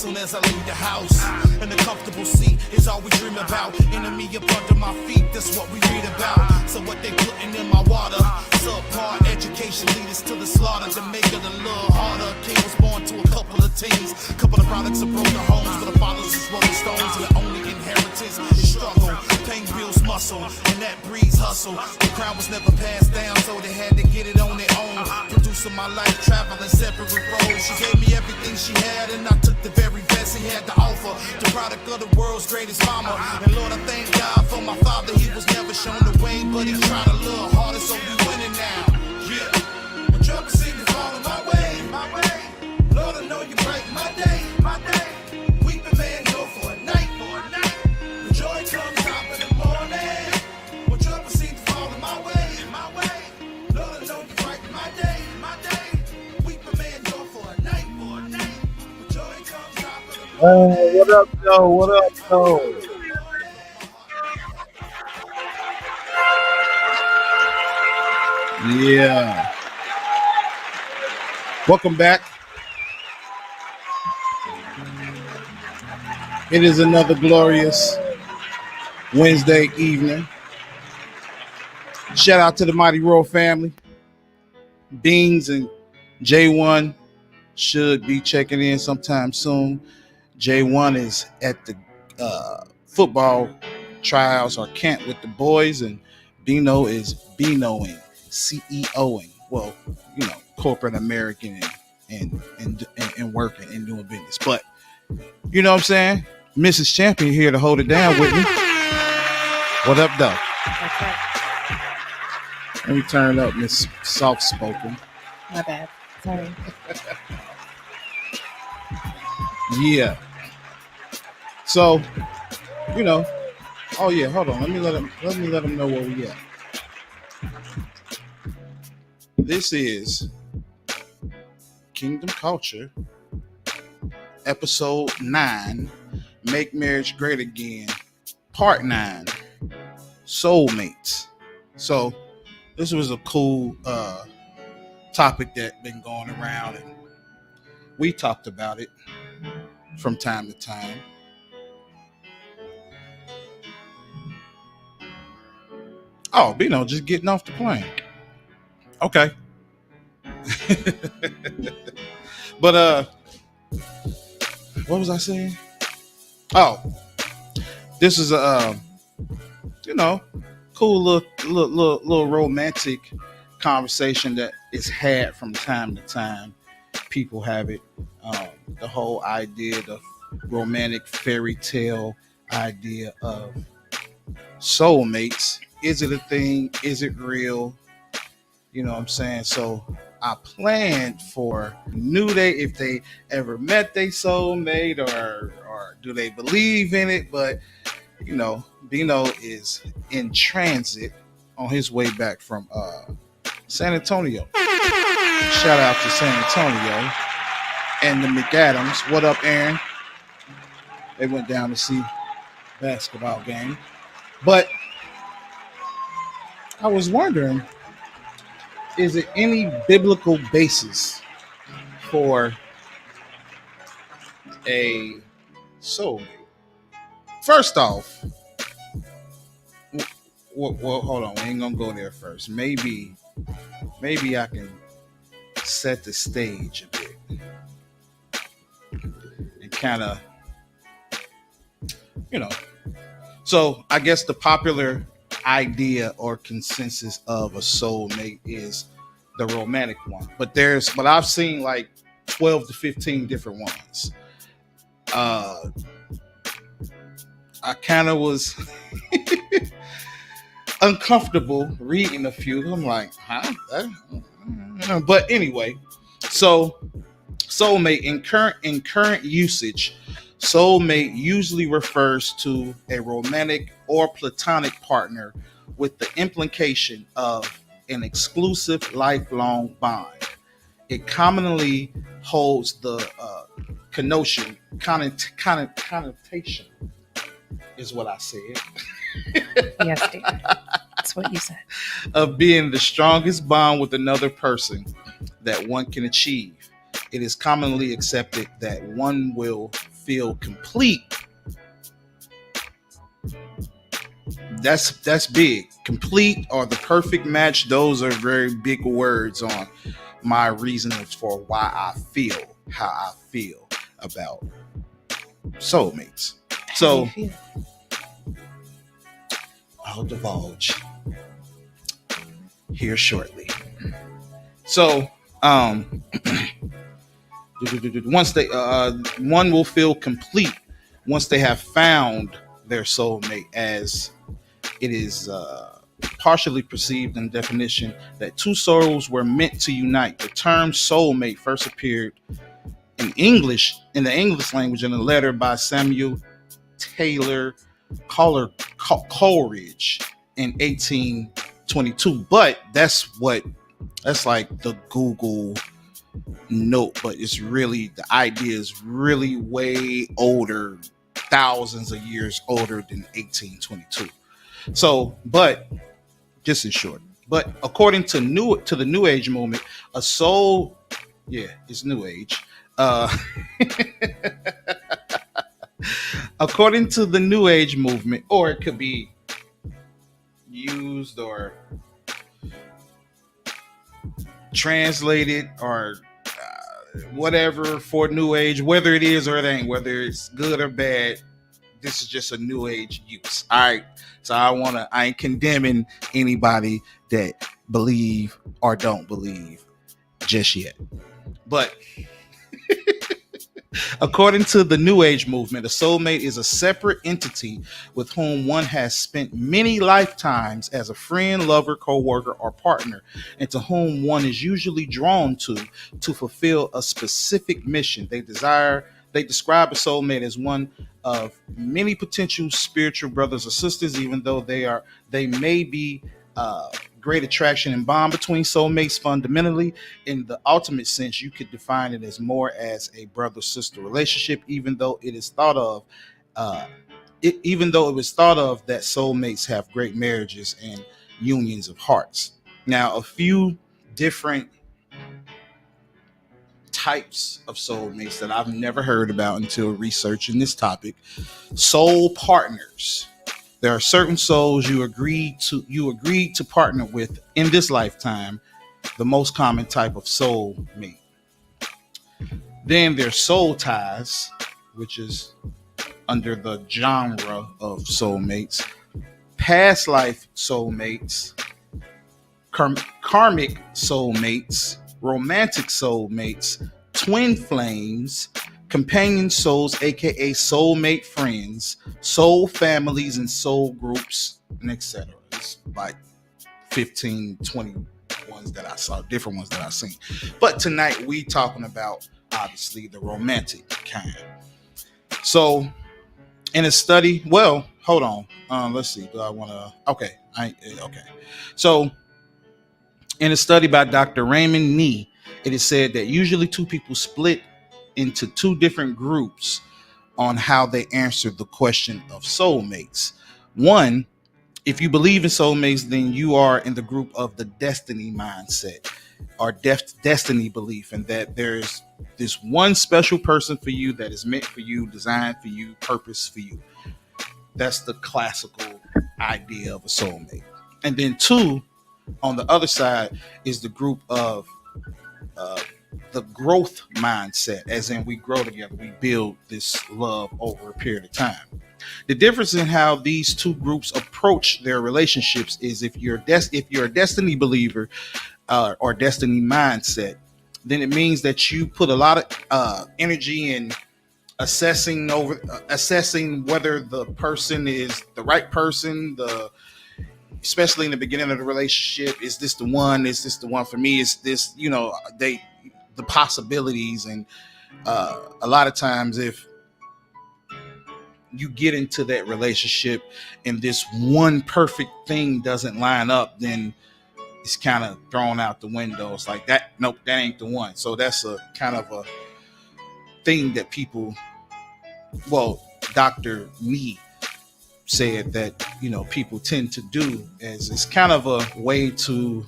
soon as I leave the house. And the comfortable seat is all we dream about. Enemy up under my feet, that's what we read about. So what they putting in my water? Subpar education lead us to the slaughter. To make it a little harder. King was born to a couple of teens. Couple of products of broken homes. But the fathers is rolling stones. And the only inheritance is struggle. Pain builds muscle, and that breeds hustle. The crown was never passed down, so they had to get it on their own. Producing my life, traveling separate roads. She gave me everything she had, and I took the very best he had to offer. The product of the world's greatest mama. And Lord, I thank God for my father. He was never shown the way, but he tried a little harder, so we winning now. Yeah. When trouble seems to fall in my way, Lord, I know you brighten my day, Weeping man go for a night, The joy comes top in the morning. When trouble seems to fall in my way, Lord, I know you brighten my day, Weeping man go for a night, The joy comes top in the morning. Hey, what up, though? What up, though? Yeah. Welcome back. It is another glorious Wednesday evening. Shout out to the Mighty Royal family. Beans and J1 should be checking in sometime soon. J1 is at the football trials or camp with the boys, and Bino is Binoing, CEOing. Well, you know, corporate American and working and doing business. But you know what I'm saying? Mrs. Champion here to hold it down with me. What up, though? That's right. Let me turn up, Miss Soft Spoken. My bad. Sorry. Yeah. So, you know. Oh yeah, hold on. Let me let him know where we at. This is Kingdom Culture, episode 9, Make Marriage Great Again, part 9, Soulmates. So this was a cool topic that been going around, and we talked about it from time to time. Oh, Bino just getting off the plane. Okay. But what was I saying? Oh, this is a cool little romantic conversation that is had from time to time. People have it. The whole idea, the romantic fairy tale idea of soulmates. Is it a thing? Is it real? You know what I'm saying? So I planned for knew they if they ever met their soulmate or do they believe in it, but you know, Bino is in transit on his way back from San Antonio. Shout out to San Antonio and the McAdams. What up, Aaron? They went down to see basketball game. But I was wondering, is there any biblical basis for a soulmate? First off, well, hold on. We ain't gonna go there first. Maybe I can set the stage a bit and kind of, you know. So I guess the popular idea or consensus of a soulmate is the romantic one, but I've seen like 12 to 15 different ones. I kind of was uncomfortable reading a few. I'm like, huh? But anyway, so soulmate in current usage, soulmate usually refers to a romantic or platonic partner with the implication of an exclusive lifelong bond. It commonly holds the connotation is what I said. Yes, dear. That's what you said. Of being the strongest bond with another person that one can achieve. It is commonly accepted that one will feel complete. That's big. Complete or the perfect match. Those are very big words on my reasons for why I feel how I feel about soulmates. So How do you feel? I'll divulge here shortly. So once they one will feel complete once they have found their soulmate, as it is partially perceived in definition that two souls were meant to unite. The term soulmate first appeared in the English language in a letter by Samuel Taylor Coleridge in 1822. But that's like the Google note, but it's really, the idea is really way older, thousands of years older than 1822. So, but just in short, but according to the New Age movement, a soul, it's New Age. According to the New Age movement, or it could be used or translated or whatever for New Age, whether it is or it ain't, whether it's good or bad, this is just a New Age use. All right. So I ain't condemning anybody that believe or don't believe just yet. But according to the New Age movement, a soulmate is a separate entity with whom one has spent many lifetimes as a friend, lover, co-worker, or partner, and to whom one is usually drawn to fulfill a specific mission. They describe a soulmate as one of many potential spiritual brothers or sisters, even though they may be great attraction and bond between soulmates. Fundamentally, in the ultimate sense, you could define it as more as a brother-sister relationship, even though it was thought of that soulmates have great marriages and unions of hearts. Now, a few different types of soulmates that I've never heard about until researching this topic. Soul partners. There are certain souls you agreed to partner with in this lifetime, the most common type of soulmate. Then there's soul ties, which is under the genre of soulmates. Past life soulmates, karmic soulmates, romantic soulmates, twin flames, companion souls, aka soulmate friends, soul families, and soul groups, and etc. It's like 15, 20 ones that I saw, different ones that I've seen. But tonight we talking about obviously the romantic kind. So in a study, well, hold on. Let's see. Do I want to? Okay. So in a study by Dr. Raymond Nee, it is said that usually two people split into two different groups on how they answer the question of soulmates. One, if you believe in soulmates, then you are in the group of the destiny mindset or destiny belief, and that there's this one special person for you that is meant for you, designed for you, purpose for you. That's the classical idea of a soulmate. And then two, on the other side, is the group of the growth mindset, as in we grow together, we build this love over a period of time. The difference in how these two groups approach their relationships is if you're a destiny believer or destiny mindset, then it means that you put a lot of energy in assessing whether the person is the right person, especially in the beginning of the relationship. Is this the one? Is this the one for me? Is this, the possibilities? And a lot of times if you get into that relationship and this one perfect thing doesn't line up, then it's kind of thrown out the window. It's like that. Nope, that ain't the one. So that's a kind of a thing that people, well, Dr. Nee said that, people tend to do, as it's kind of a way to,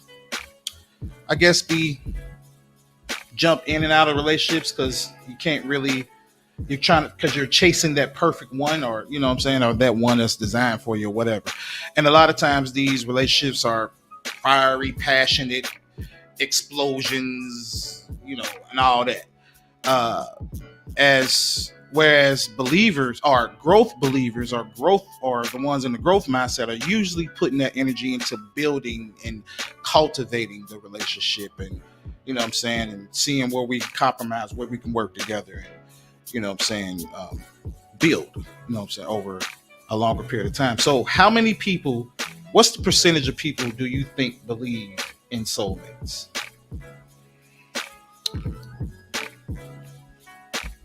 I guess, jump in and out of relationships, because you can't really You're trying to, because you're chasing that perfect one, or you know what I'm saying, or that one that's designed for you or whatever. And a lot of times these relationships are fiery, passionate, explosions, you know, and all that. As whereas believers or growth believers or growth, or the ones in the growth mindset, are usually putting that energy into building and cultivating the relationship, and you know what I'm saying, and seeing where we can compromise, where we can work together, and you know what I'm saying, build, you know what I'm saying, over a longer period of time. So how many people, what's the percentage of people do you think believe in soulmates?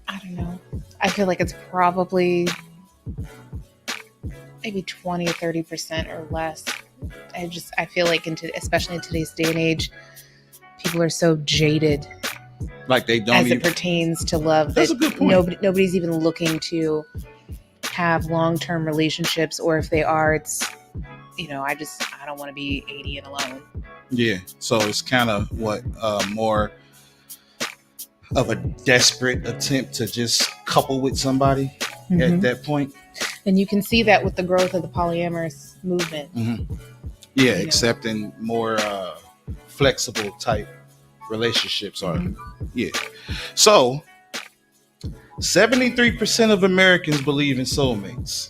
I don't know. I feel like it's probably maybe 20 or 30% or less. I feel like especially in today's day and age, people are so jaded, Like they don't as even, it pertains to love. That's a good point. Nobody's even looking to have long-term relationships, or if they are, it's, you know, I don't want to be 80 and alone. Yeah. So it's kind of what more of a desperate attempt to just couple with somebody at that point. And you can see that with the growth of the polyamorous movement. Mm-hmm. Yeah, You know. accepting more flexible type relationships are. Yeah. So 73% of Americans believe in soulmates.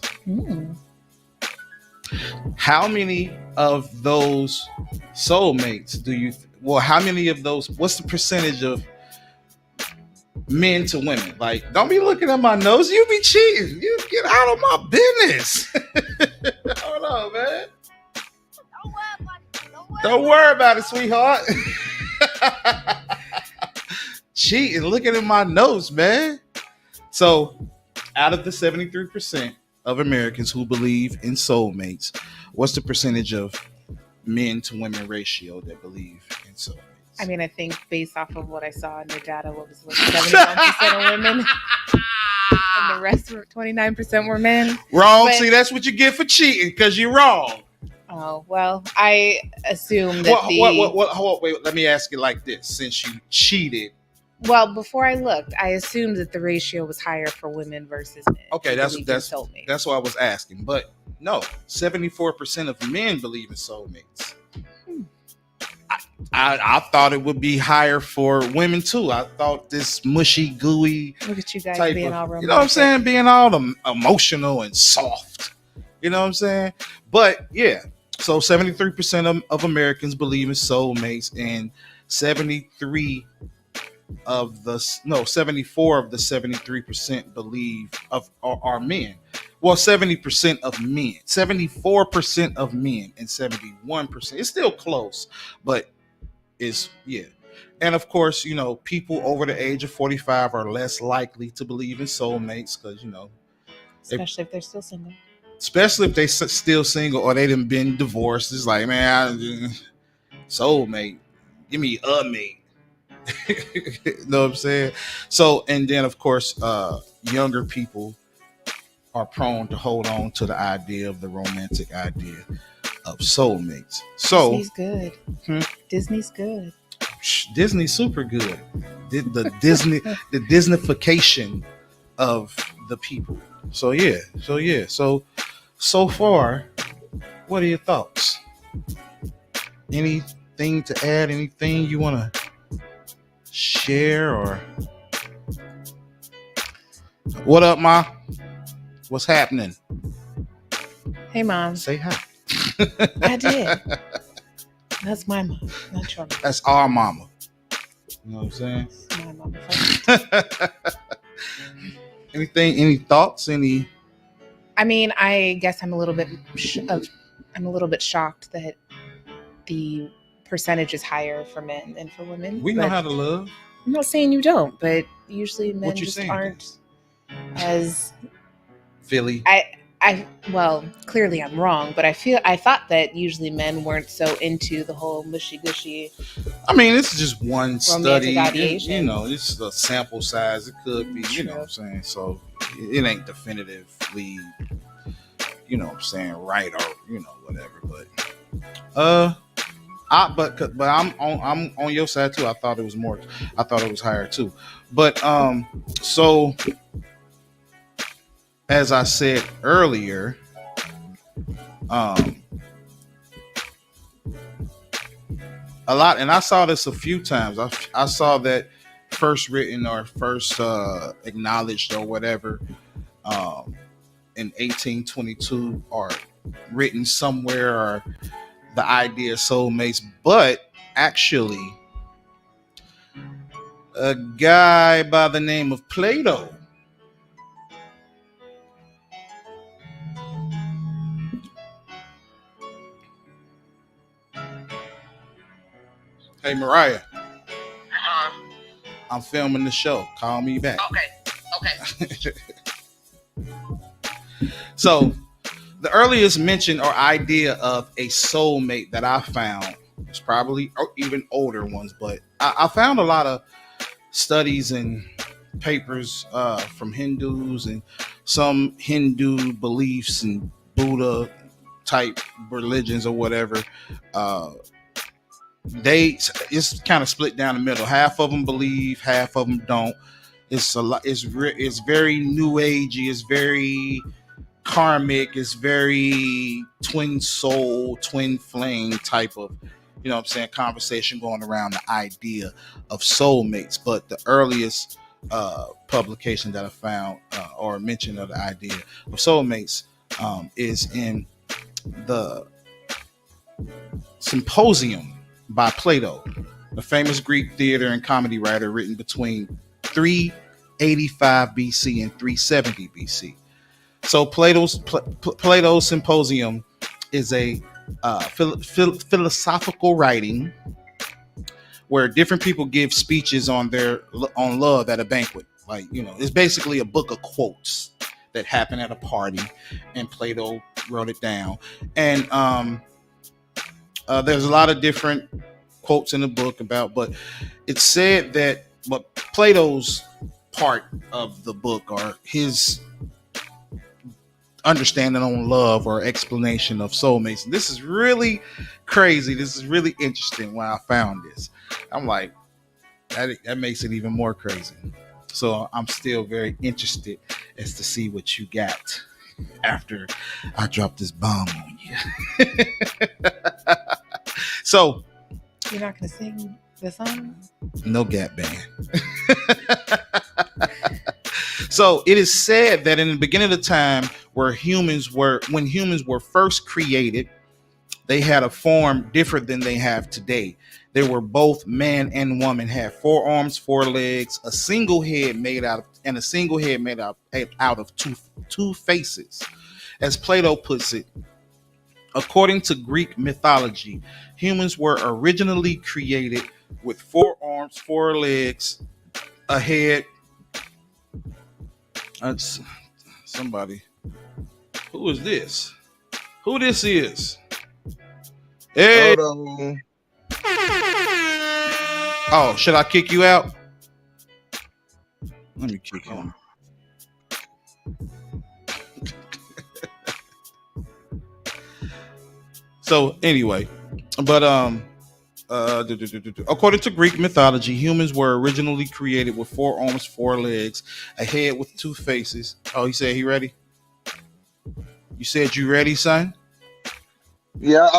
How many of those soulmates do you how many of those, what's the percentage of men to women? Like, don't be looking at my nose, you be cheating, you get out of my business. Hold on, man. Don't worry about it, sweetheart. Cheating, looking at my nose, man. So out of the 73% of Americans who believe in soulmates, what's the percentage of men to women ratio that believe in soulmates? I mean, I think based off of what I saw in the data, what was like 71% of women, and the rest were 29% were men. Wrong. But, see, that's what you get for cheating, because you're wrong. Oh, well, I assume that wait, let me ask you like this. Since you cheated. Well, before I looked, I assumed that the ratio was higher for women versus men. Okay, that's what I was asking. But no, 74% of men believe in soulmates. I thought it would be higher for women too. I thought this mushy, gooey. Look at you guys type being of, all romantic. you know what I'm saying? Being all emotional and soft. You know what I'm saying? But yeah, so 73% of Americans believe in soulmates, and 74 of the 73% believe are men. Well, 70% of men, 74% of men, and 71%. It's still close, but it's, yeah. And of course, you know, people over the age of 45 are less likely to believe in soulmates, because, you know, especially if they're still single. Especially if they still single, or they done been divorced. It's like, man, soulmate, give me a mate. You know what I'm saying? So, and then of course, younger people are prone to hold on to the idea of the romantic idea of soulmates. So Disney's good. Disney's good. Disney's super good. The Disneyfication of the people. So far, what are your thoughts? Anything to add? Anything you want to share? Or what up, Ma? What's happening? Hey, Mom. Say hi. I did. That's my mom, not your mom. That's our mama. You know what I'm saying? That's my mama. Any thoughts? I mean, I guess I'm a little bit shocked that the percentage is higher for men than for women. We know how to love. I'm not saying you don't, but usually men just saying? aren't as Philly. Well, clearly I'm wrong, but I thought that usually men weren't so into the whole mushy gushy. I mean, this is just one study. Ideation. You know, it's a sample size. It could be, True. you know what I'm saying? So it ain't definitively, you know what I'm saying, right, or, you know, whatever. But I'm on your side too. I thought it was more. I thought it was higher too. But so as I said earlier, um, a lot, and I saw this a few times. I saw that first written or first acknowledged or whatever um, in 1822 or written somewhere, or the idea of soulmates, but actually a guy by the name of Plato. Hey Mariah, I'm filming the show. Call me back. Okay. So the earliest mention or idea of a soulmate that I found was probably even older ones, but I found a lot of studies and papers from Hindus and some Hindu beliefs and Buddha type religions or whatever. Uh, it's kind of split down the middle. Half of them believe, half of them don't. It's a lot. It's very new agey. It's very karmic. It's very twin soul, twin flame type of, you know what I'm saying, conversation going around the idea of soulmates. But the earliest publication that I found or mention of the idea of soulmates is in the Symposium by Plato, the famous Greek theater and comedy writer, written between 385 BC and 370 BC. So Plato's Symposium is a philosophical writing where different people give speeches on love at a banquet. Like, you know, it's basically a book of quotes that happened at a party, and Plato wrote it down. And there's a lot of different quotes in the book but it's said that what Plato's part of the book, or his understanding on love or explanation of soulmates. And this is really crazy. This is really interesting when I found this. I'm like, that makes it even more crazy. So I'm still very interested as to see what you got after I drop this bomb on you. So You're not going to sing the song? No Gap Band. So it is said that in the beginning of the time, when humans were first created, they had a form different than they have today. They were both man and woman, had 4 arms, 4 legs, a single head made out of two faces. As Plato puts it, according to Greek mythology, humans were originally created with 4 arms, 4 legs, a head. Somebody. Who is this? Who this is? Hey. Hold on. Oh, should I kick you out? Let me kick him. So anyway, but according to Greek mythology, humans were originally created with 4 arms, 4 legs, a head with 2 faces. Oh, he said he ready? You said you ready, son? Yeah,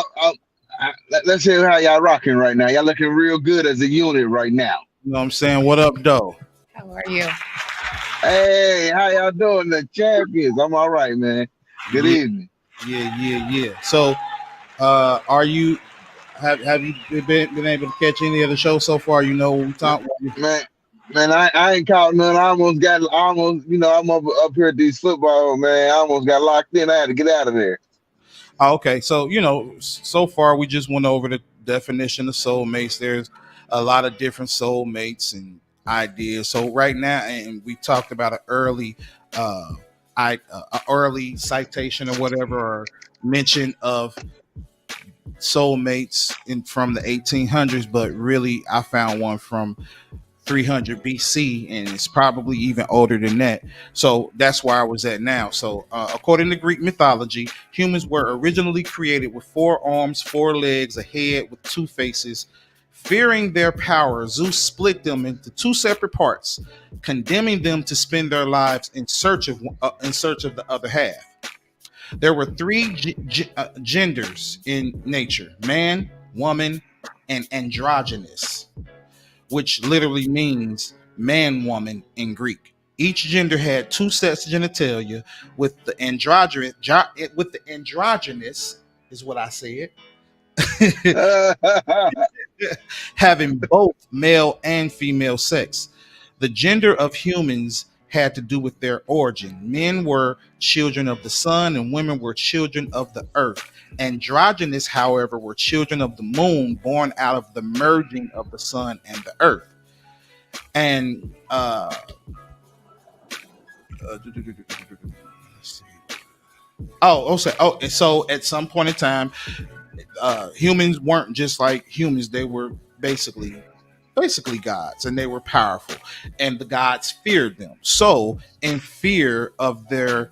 let's hear how y'all rocking right now. Y'all looking real good as a unit right now. You know what I'm saying? What up, though? How are you? Hey, how y'all doing, the champions? I'm all right, man. Good evening. Yeah. So, are you? Have you been able to catch any of the show so far? You know what we talk about? Man, I ain't caught none. I'm up here at these football, man. I almost got locked in. I had to get out of there. Oh, okay, so so far we just went over the definition of soulmates. There's a lot of different soulmates and ideas. So right now, and we talked about an early citation or whatever, or mention of soulmates from the 1800s, but really I found one from 300 BC, and it's probably even older than that. So that's where I was at now. So according to Greek mythology, humans were originally created with 4 arms, 4 legs, a head with 2 faces, Fearing their power, Zeus split them into two separate parts, condemning them to spend their lives in search of the other half. There were three genders in nature: man, woman, and androgynous, which literally means man, woman in Greek. Each gender had two sets of genitalia, with the androgynous is what I said, having both male and female sex. The gender of humans had to do with their origin. Men were children of the sun and women were children of the earth. Androgynous, however, were children of the moon, born out of the merging of the sun and the earth. And let's see. So at some point in time, humans weren't just like humans. They were basically gods, and they were powerful, and the gods feared them. So in fear of their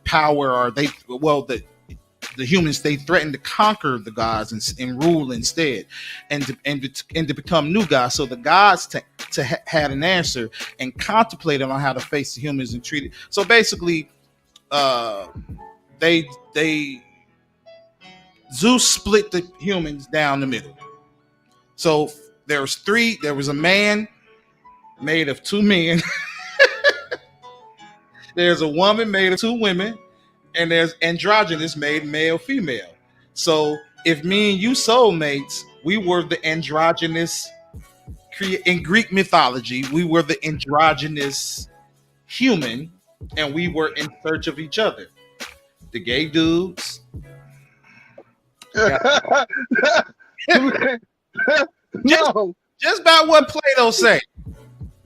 power, or the humans, they threatened to conquer the gods and rule instead, and to become new gods. So the gods had an answer and contemplated on how to face the humans and treat it. So basically, they Zeus split the humans down the middle. So there was a man made of two men. There's a woman made of two women, and there's androgynous made male, female. So if me and you soulmates, we were the androgynous. In Greek mythology, we were the androgynous human, and we were in search of each other. The gay dudes. No. Just about what Plato say. You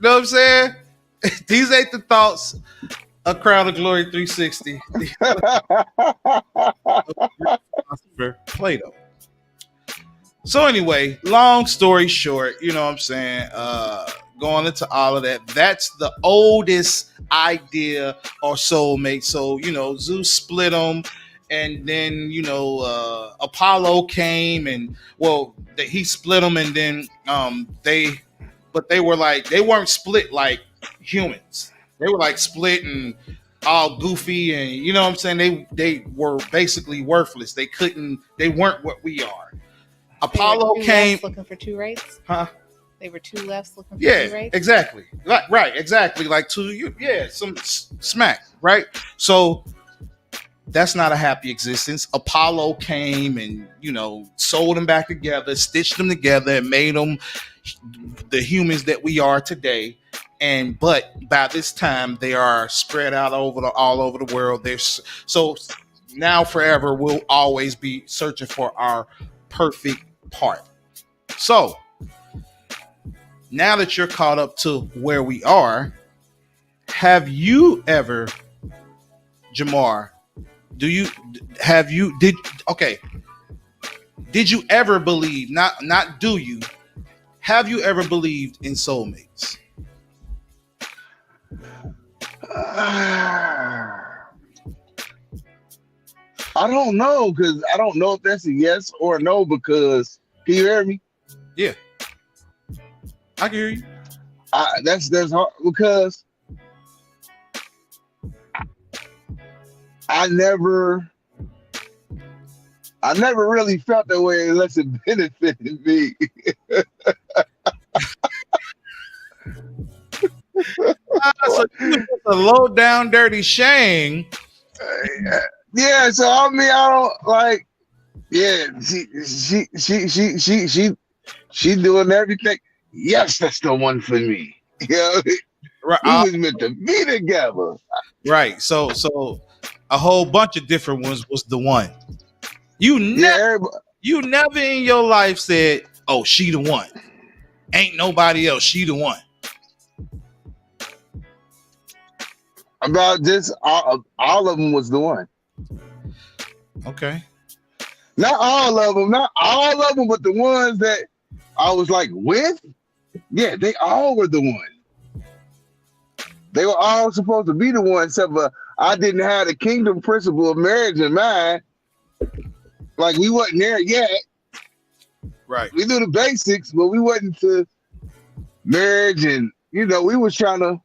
know what I'm saying? These ain't the thoughts of Crown of Glory 360. Plato. So anyway, long story short, you know what I'm saying? Going into all of that, that's the oldest idea or soulmate. So, Zeus split them. And then, Apollo came and, he split them. And then they weren't split like humans. They were like split and all goofy. And, you know what I'm saying? They were basically worthless. They weren't what we are. Apollo came looking for two rights. Huh? They were two lefts looking for two rights. Exactly. Right. Exactly. Like some smack. Right. So that's not a happy existence. Apollo came and, sold them back together, stitched them together, and made them the humans that we are today. But by this time, they are spread out all over the world. So now forever, we'll always be searching for our perfect part. So now that you're caught up to where we are, have you ever, Jamar, did you ever believe, not do you, have you ever believed in soulmates? I don't know, because I don't know if that's a yes or a no, because can you hear me? Yeah, I can hear you. That's hard, because I never really felt that way unless it benefited me. So a low down dirty shame. Yeah, so I mean, I don't like. Yeah, she doing everything. Yes, that's the one for me. Right, we was meant to be together. Right. So a whole bunch of different ones was the one. You never in your life said, "Oh, she the one." Ain't nobody else. She the one. About this, all of them was the one. Okay. Not all of them, but the ones that I was like with, yeah, they all were the one. They were all supposed to be the one, except for I didn't have the kingdom principle of marriage in mind. Like, we wasn't there yet. Right. We knew the basics, but we wasn't to marriage, and we was trying to.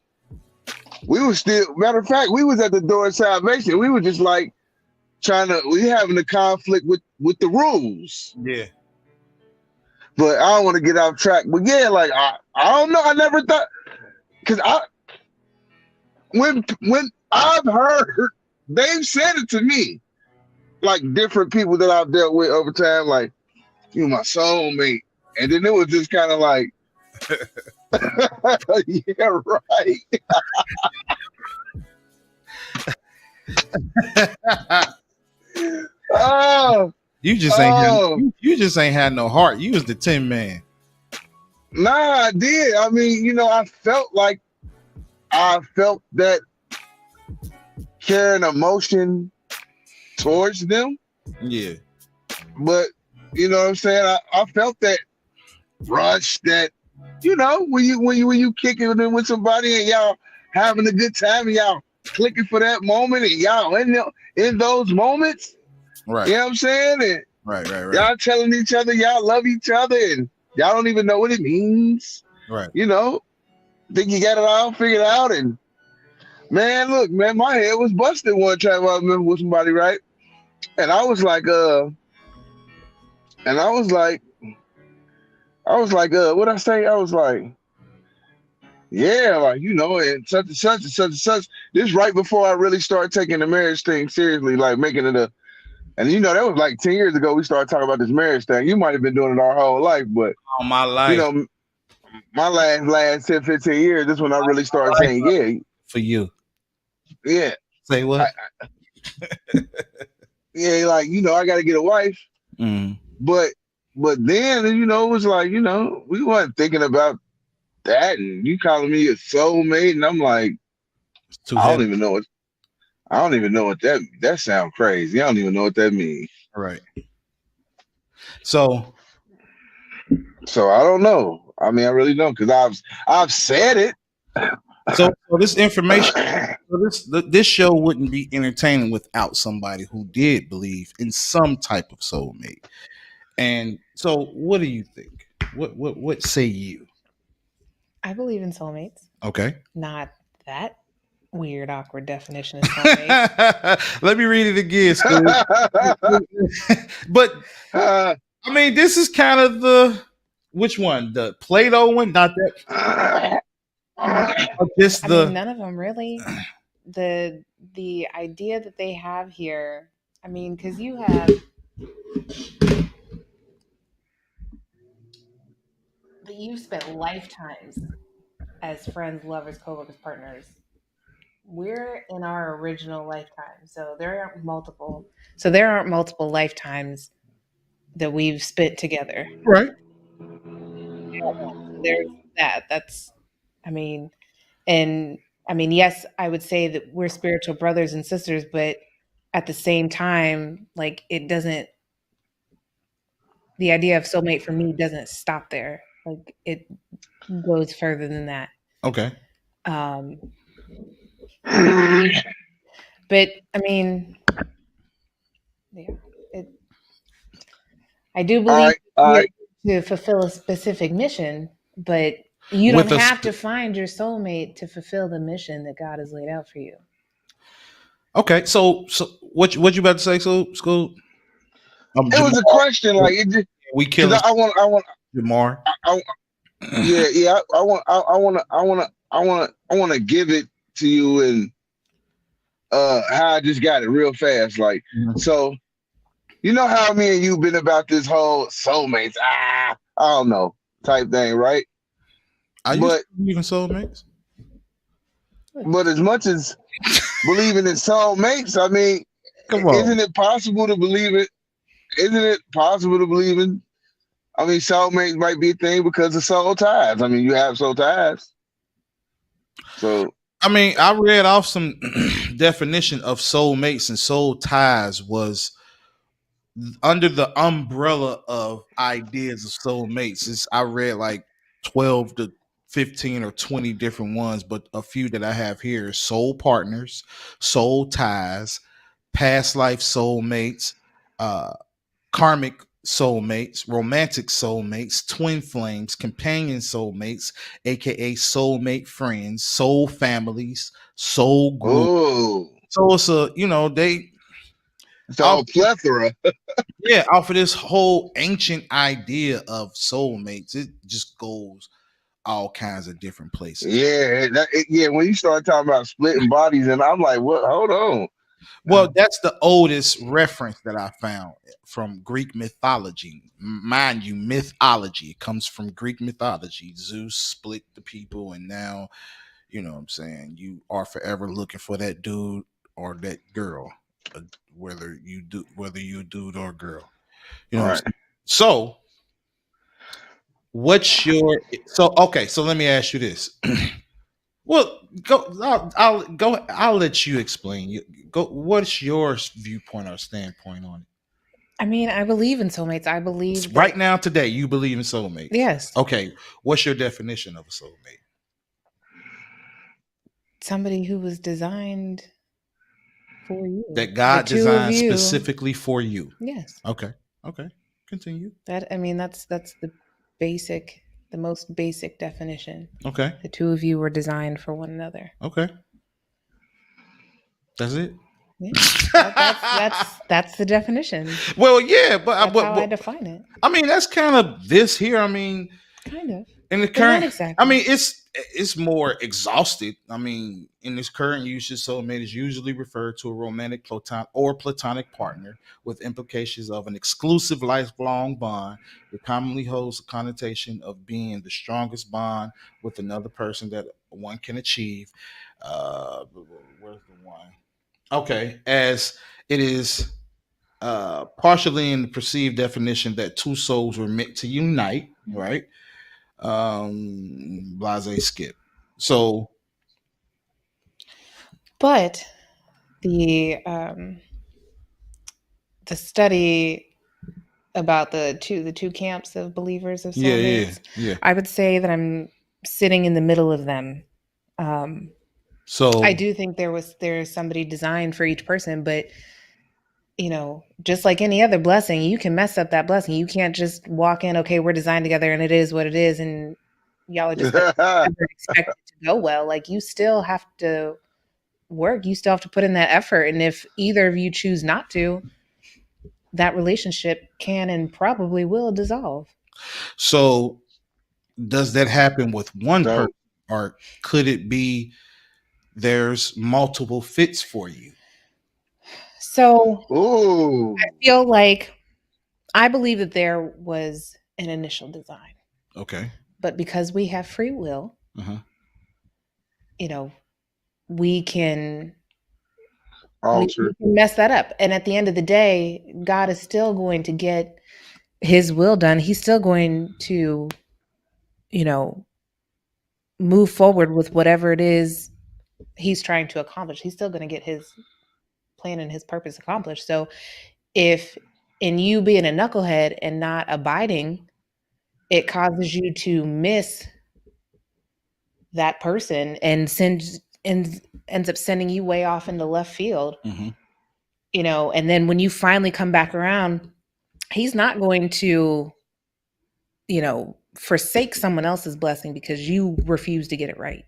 We was still, matter of fact, we was at the door of salvation. We were just like we having a conflict with the rules. Yeah. But I don't want to get off track. But yeah, like I don't know. I never thought, because when I've heard, they've said it to me, like different people that I've dealt with over time, like, you my soulmate. And then it was just kind of like, yeah, right. Oh, You just ain't you just ain't had no heart. You was the Tin Man. nah, I did. I mean, I felt that care and emotion towards them. Yeah. But you know what I'm saying? I felt that rush, that when you kick it with somebody and y'all having a good time and y'all clicking for that moment and y'all in those moments. Right. You know what I'm saying? And Right. y'all telling each other y'all love each other and y'all don't even know what it means. Right. Think you got it all figured out. And man, look, man, my head was busted one time I remember with somebody, right? And I was like, what I say? I was like, yeah, like, and such and such and such and such. This right before I really started taking the marriage thing seriously, like making it and that was like 10 years ago we started talking about this marriage thing. You might have been doing it our whole life, but all my life. My last 10, 15 years, this when I really started saying, yeah. For you. Yeah. Say what? Yeah, like, I gotta get a wife. Mm. But then, it was like, we weren't thinking about that, and you calling me a soulmate, and I'm like, I don't even know what that sounds crazy. I don't even know what that means. Right. So I don't know. I mean, I really don't, because I've said it. So this information, this show wouldn't be entertaining without somebody who did believe in some type of soulmate. And so, what do you think? What say you? I believe in soulmates. Okay. Not that weird, awkward definition of soulmate. Let me read it again, Stu. But I mean, this is kind of which one? The Plato one, not that. I mean, none of them really. The idea that they have here, I mean, because you have you've spent lifetimes as friends, lovers, co-workers, partners. We're in our original lifetime, so there aren't multiple. So there aren't multiple lifetimes that we've spent together. Right. There's that. That's, I mean, yes, I would say that we're spiritual brothers and sisters, but at the same time, like, it doesn't, the idea of soulmate for me doesn't stop there. Like, it goes further than that. Okay. But I mean, yeah, I do believe to fulfill a specific mission, but you don't have to find your soulmate to fulfill the mission that God has laid out for you. Okay, so what you about to say, School? It was a question, like it just, we kill. I want Jamar. Yeah. I want to give it to you, and how I just got it real fast. Like, so, you know how me and you been about this whole soulmates, I don't know, type thing, right? Are you believe in soulmates? But as much as believing in soulmates, I mean, come on, isn't it possible to believe it? Isn't it possible to believe in? I mean, soulmates might be a thing because of soul ties. I mean, you have soul ties. So, I mean, I read off some definition of soulmates, and soul ties was under the umbrella of ideas of soulmates. I read like 12 to 15 or 20 different ones, but a few that I have here: soul partners, soul ties, past life soulmates, karmic soulmates, romantic soulmates, twin flames, companion soulmates, aka soulmate friends, soul families, soul group. Oh, So it's a, they it's off, all plethora. yeah, off of this whole ancient idea of soulmates, it just goes all kinds of different places. Yeah, when you start talking about splitting bodies, and I'm like, what? Hold on. Well, that's the oldest reference that I found from Greek mythology. Mind you, mythology. It comes from Greek mythology. Zeus split the people, and now, you know what I'm saying, you are forever looking for that dude or that girl, uh, whether you a dude or a girl. You know All what I'm right. saying? So, what's your so okay, so let me ask you this. Well, go. I'll go. I'll let you explain. Go. What's your viewpoint or standpoint on I mean, I believe in soulmates. I it? believe Right that, now, today, you believe in soulmates. yes, Okay. What's your definition of a soulmate? somebody who was designed for you. That The God two of designed you. specifically for you. Yes. Okay. Okay. Continue. I mean, that's the most basic definition. Okay. The two of you were designed for one another. Okay. That's it. Yeah. That's the definition. Well, yeah, but, That's how I define it. I mean, that's kind of this here. I mean, Kind of. in the But current, not exactly. I mean, it's more exhausted. I mean, in this current usage, soulmate is usually referred to a romantic platonic partner with implications of an exclusive lifelong bond. It commonly holds a connotation of being the strongest bond with another person that one can achieve. Where's the one? Okay, as it is partially in the perceived definition that two souls were meant to unite, right? Blase skip. So But the study about the two camps of believers of soulmates, yeah. I would say that I'm sitting in the middle of them. So I do think there's somebody designed for each person, but just like any other blessing, you can mess up that blessing. You can't just walk in, okay, we're designed together and it is what it is, and y'all are just gonna never expect it to go well. Like, you still have to work, you still have to put in that effort. And if either of you choose not to, that relationship can and probably will dissolve. So does that happen with one So, person, or could it be there's multiple fits for you? So ooh, I feel like I believe that there was an initial design, Okay. but because we have free will, Uh-huh. we can altar. mess that up. And at the end of the day, God is still going to get his will done. He's still going to, move forward with whatever it is he's trying to accomplish. He's still going to get his plan and his purpose accomplished. So if in you being a knucklehead and not abiding, it causes you to miss that person and ends up sending you way off into left field, Mm-hmm. And then when you finally come back around, he's not going to, forsake someone else's blessing because you refuse to get it right.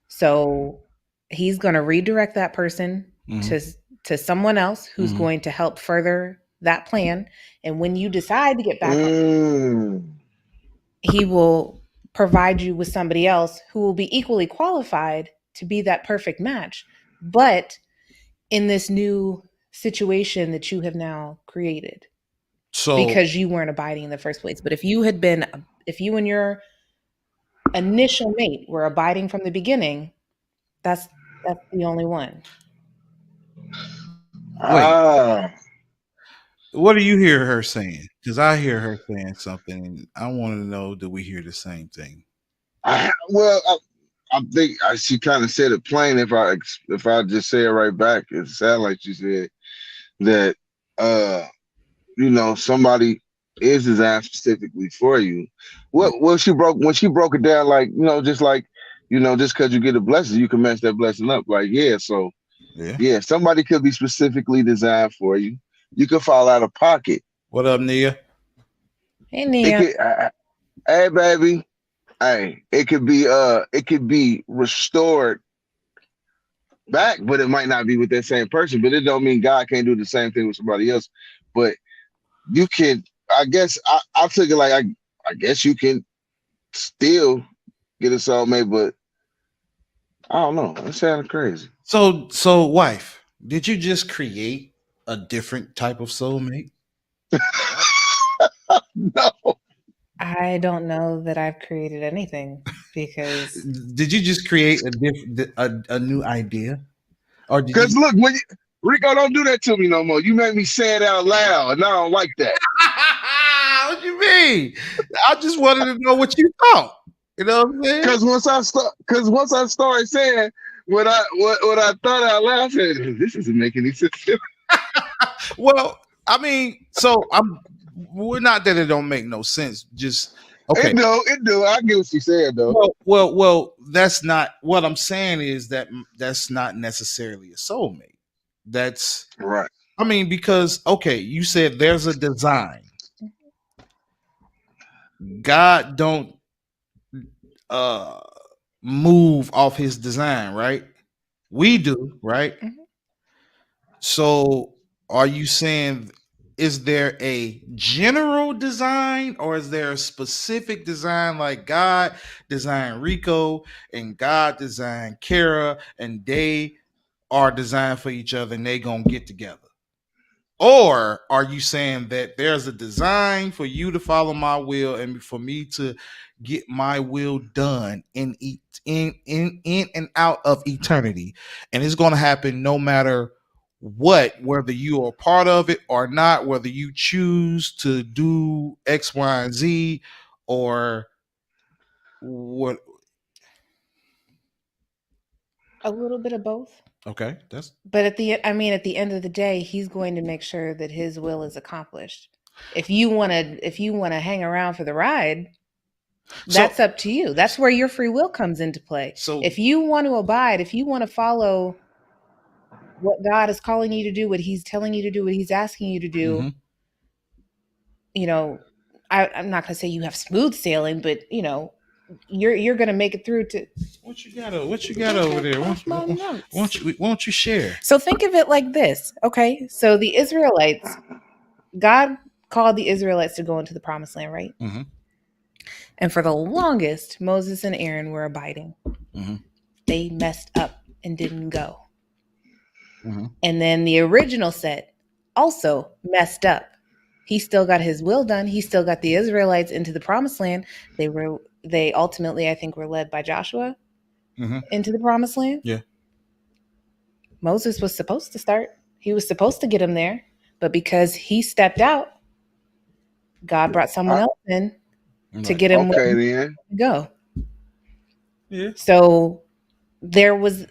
So he's going to redirect that person to someone else who's going to help further that plan. And when you decide to get back on, he will provide you with somebody else who will be equally qualified to be that perfect match. But in this new situation that you have now created, So because you weren't abiding in the first place. But if you and your initial mate were abiding from the beginning, that's the only one. wait, Ah, what do you hear her saying? Because I hear her saying something, and I want to know: do we hear the same thing? well, I think she kind of said it plain. If I just say it right back, it sounds like she said that somebody is designed specifically for you. What she broke when she broke it down, like, just like, just because you get a blessing, you can mess that blessing up. Like, yeah, so Yeah. yeah, somebody could be specifically designed for you. You could fall out of pocket. What up, Nia? Hey, It Nia. could, hey baby, hey, it could be restored back, but it might not be with that same person. But it don't mean God can't do the same thing with somebody else. But you can, I guess, I took it like I guess you can still get a soulmate, but I don't know. It sounded crazy. So, wife, did you just create a different type of soulmate? No, I don't know that I've created anything because Did you just create a different, a new idea, or did because you? look, Rico, don't do that to me no more. You made me say it out loud, and I don't like that. What you mean? I just wanted to know what you thought. You know what I'm saying? Once I started saying what I thought out loud, I said, this doesn't make any sense. Well, I mean, so we're not that it don't make no sense. Just okay. It do. I get what you said though. Well. That's not what I'm saying. Is that that's not necessarily a soulmate. That's Right. I mean because okay, you said there's a design. God don't uh move off his design, right? We do, right? Mhm. So are you saying is there a general design or is there a specific design like God designed Rico and God designed Kara and they are designed for each other and they gonna get together? Or are you saying that there's a design for you to follow my will and for me to get my will done in and out of eternity? And it's going to happen no matter what, whether you are part of it or not, whether you choose to do X, Y, and Z, or what? A little bit of both. Okay, that's But at the end of the day, he's going to make sure that his will is accomplished. If you want to hang around for the ride, so. that's up to you. That's where your free will comes into play. So If you want to abide, if you want to follow what God is calling you to do, what he's telling you to do, what he's asking you to do, mhm. you know, I'm not going to say you have smooth sailing, but you're going to make it through to. What you got over there? Won't you share? So think of it like this. Okay. So the Israelites, God called the Israelites to go into the promised land, right? Mm-hmm. And for the longest, Moses and Aaron were abiding. Mm-hmm. They messed up and didn't go. Mm-hmm. And then the original set also messed up. He still got his will done. He still got the Israelites into the promised land. They ultimately, I think, were led by Joshua Mm-hmm. into the promised land. Yeah. Moses was supposed to start. He was supposed to get him there. But because he stepped out, God brought someone else in to get him where Okay, he then. wanted to go. Yeah. So there was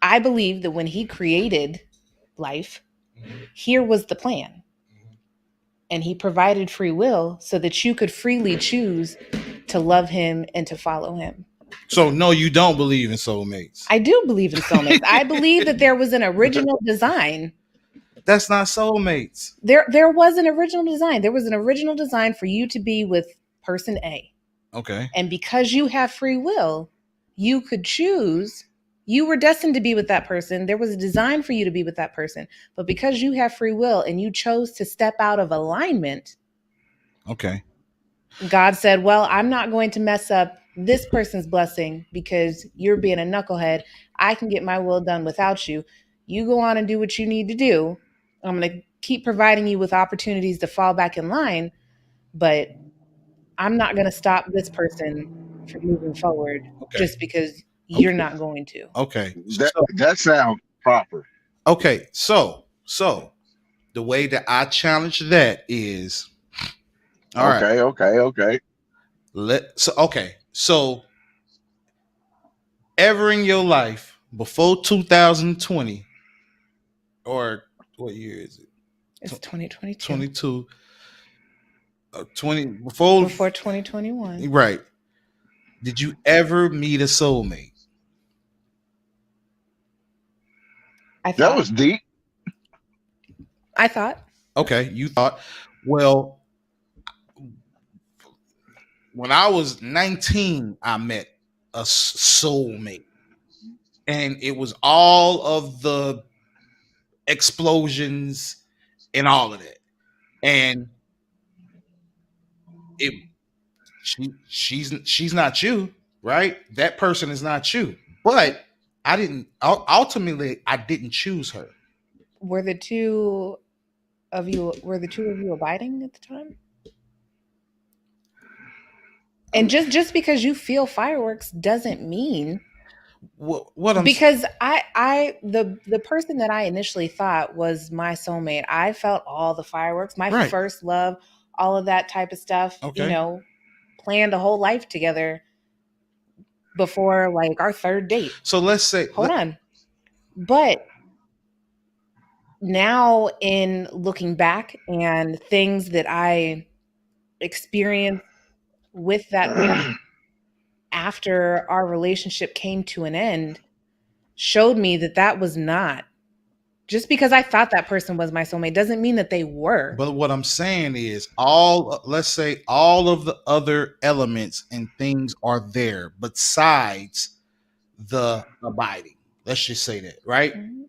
I believe that when he created life, here was the plan. And he provided free will so that you could freely choose to love him and to follow him. So no, you don't believe in soulmates. I do believe in soulmates. I believe that there was an original design. That's not soulmates. There was an original design. There was an original design for you to be with person A. Okay. And because you have free will, you could choose. You were destined to be with that person. There was a design for you to be with that person. But because you have free will and you chose to step out of alignment, Okay. God said, well, I'm not going to mess up this person's blessing because you're being a knucklehead. I can get my will done without you. You go on and do what you need to do. I'm going to keep providing you with opportunities to fall back in line, but I'm not going to stop this person from moving forward just because you're not going to. Okay. That sounds proper. Okay. So the way that I challenge that is all right. Okay. So ever in your life before 2020 or what year is it? It's 2022. 22 20 before 2021. Right. Did you ever meet a soulmate? I That thought. was deep. I thought. Okay, you thought, well, when I was 19, I met a soulmate, and it was all of the explosions and all of that, and it she's not you, right? That person is not you, but I didn't ultimately I didn't choose her. Were the two of you abiding at the time? And just because you feel fireworks doesn't mean What I'm because the person that I initially thought was my soulmate, I felt all the fireworks, my Right. first love, all of that type of stuff, Okay. Planned a whole life together before like our third date. So let's say Hold on. But now in looking back and things that I experienced with that person after our relationship came to an end showed me that that was not, just because I thought that person was my soulmate doesn't mean that they were. But what I'm saying is let's say all of the other elements and things are there besides the abiding. Let's just say that, right? Mm-hmm.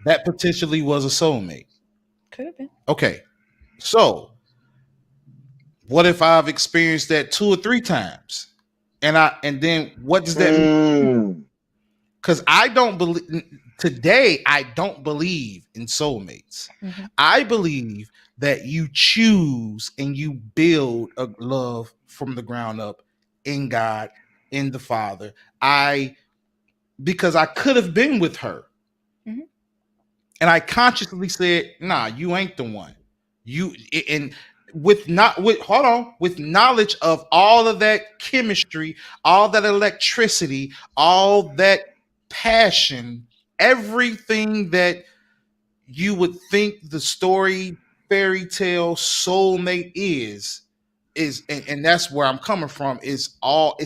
That potentially was a soulmate. Could have been. Okay. So what if I've experienced that 2 or 3 times? And then what does that mean? Because I don't believe today, I don't believe in soulmates. Mm-hmm. I believe that you choose and you build a love from the ground up in God, in the Father. Because I could have been with her. Mm-hmm. And I consciously said, nah, you ain't the one. With knowledge of all of that chemistry, all that electricity, all that passion, everything that you would think the story, fairy tale, soulmate is and that's where I'm coming from, it's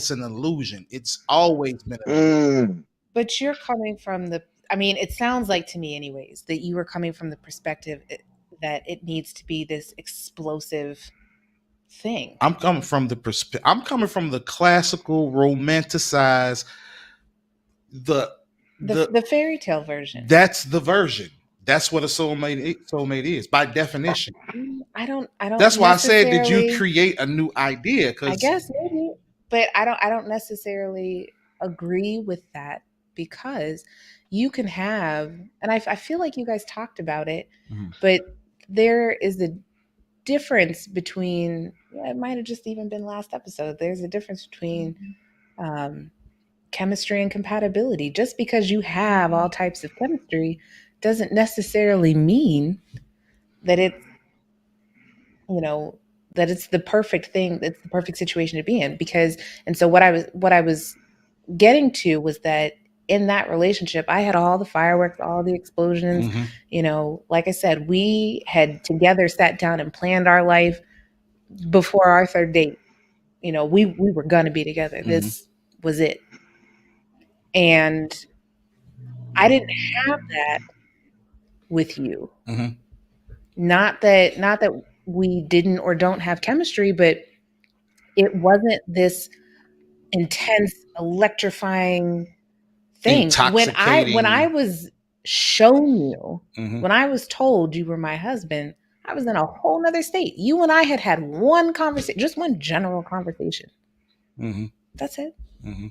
an illusion. It's always been an illusion. But you're coming from it sounds like to me anyways that you were coming from the perspective that it needs to be this explosive thing. I'm coming from the classical romanticized the fairy tale version. That's the version. That's what a soulmate is by definition. I don't That's why I said, did you create a new idea? I guess maybe, but I don't necessarily agree with that, because you can have, and I feel like you guys talked about it, but there is a difference between, it might have just even been last episode, there's a difference between chemistry and compatibility. Just because you have all types of chemistry doesn't necessarily mean that it's, that it's the perfect thing, that's the perfect situation to be in. So what I was getting to was that in that relationship, I had all the fireworks, all the explosions. Mm-hmm. Like I said, we had together sat down and planned our life before our third date. We were gonna be together. Mm-hmm. This was it. And I didn't have that with you. Mm-hmm. Not that we didn't or don't have chemistry, but it wasn't this intense, electrifying thing. When I was shown you, mm-hmm. when I was told you were my husband, I was in a whole nother state. You and I had one conversation, just one general conversation. Mm-hmm. That's it. Mm-hmm.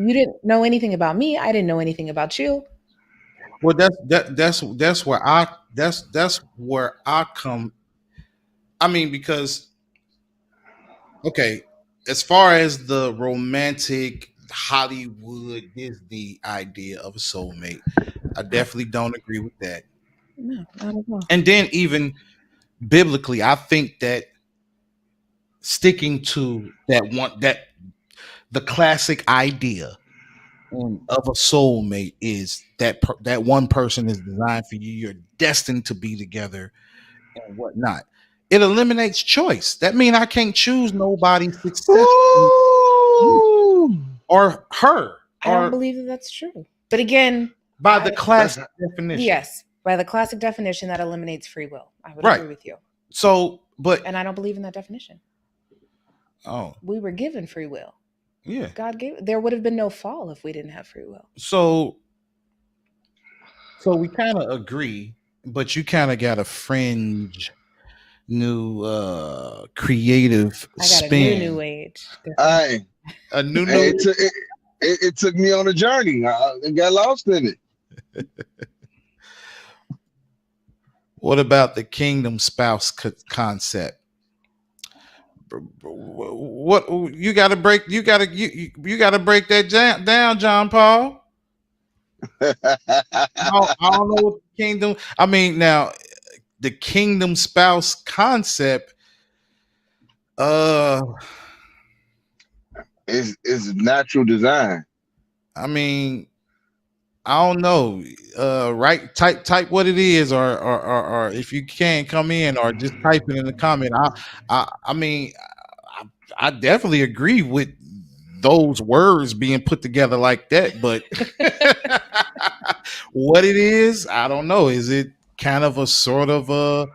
You didn't know anything about me. I didn't know anything about you. Well, that's where I come. I mean, because okay, as far as the romantic Hollywood Disney idea of a soulmate, I definitely don't agree with that. No, not at all. And then even biblically, I think that sticking to the classic idea of a soulmate is that one person is designed for you. You're destined to be together and whatnot. It eliminates choice. That means I can't choose nobody successful or her. I don't believe that that's true. But again, by the classic definition. Yes, By the classic definition, that eliminates free will. I would Right. agree with you. So, but And I don't believe in that definition. oh, We were given free will. yeah. God gave. There would have been no fall if we didn't have free will. So we kind of agree, but you kind of got a fringe new creative I got spin. a new age. Hey, A new it took me on a journey. I got lost in it. What about the kingdom spouse concept? What you got to break? You got to break that down, John Paul. I don't know what the kingdom. I mean, now the kingdom spouse concept. It's natural design. I mean, I don't know. Right? Type what it is, or if you can come in, or just type it in the comment. I mean, I definitely agree with those words being put together like that, but what it is, I don't know. Is it kind of a sort of a?